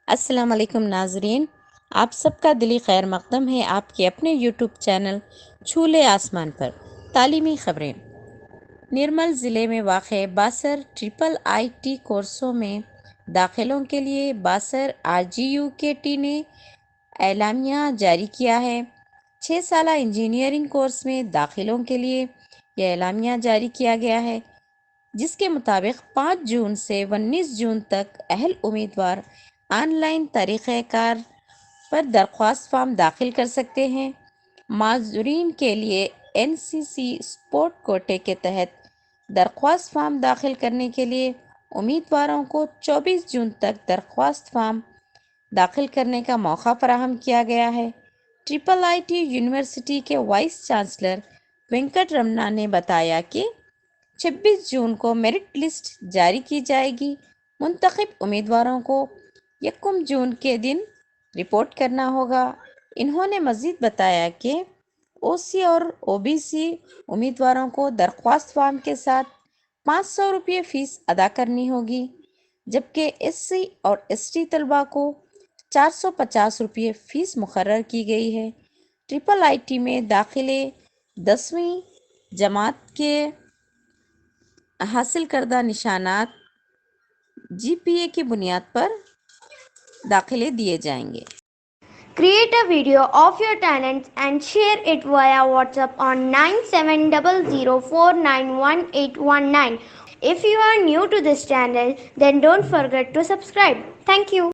السلام علیکم ناظرین، آپ سب کا دلی خیر مقدم ہے آپ کے اپنے یوٹیوب چینل چھولے آسمان پر تعلیمی خبریں۔ نرمل ضلع میں واقع باسر ٹرپل آئی ٹی کورسوں میں داخلوں کے لیے باسر RGUKT نے اعلامیہ جاری کیا ہے۔ 6 سالہ انجینئرنگ کورس میں داخلوں کے لیے یہ اعلامیہ جاری کیا گیا ہے، جس کے مطابق 5 جون سے 19 جون تک اہل امیدوار آن لائن طریقہ کار پر درخواست فارم داخل کر سکتے ہیں۔ معذورین کے لیے NCC سپورٹ کوٹے کے تحت درخواست فارم داخل کرنے کے لیے امیدواروں کو 24 جون تک درخواست فارم داخل کرنے کا موقع فراہم کیا گیا ہے۔ ٹرپل آئی ٹی یونیورسٹی کے وائس چانسلر وینکٹ رمنا نے بتایا کہ 26 جون کو میرٹ لسٹ جاری کی جائے گی۔ منتخب امیدواروں کو 1 جون کے دن رپورٹ کرنا ہوگا۔ انہوں نے مزید بتایا کہ OC اور OBC امیدواروں کو درخواست فارم کے ساتھ 500 روپے فیس ادا کرنی ہوگی، جبکہ SC اور ST طلباء کو 450 روپے فیس مقرر کی گئی ہے۔ ٹرپل آئی ٹی میں داخلے 10ویں جماعت کے حاصل کردہ نشانات GPA کی بنیاد پر داخلے دیے جائیں گے۔ Create a video of your talents and share it via WhatsApp on 9700491819. If you are new to this channel, then don't forget to subscribe. Thank you.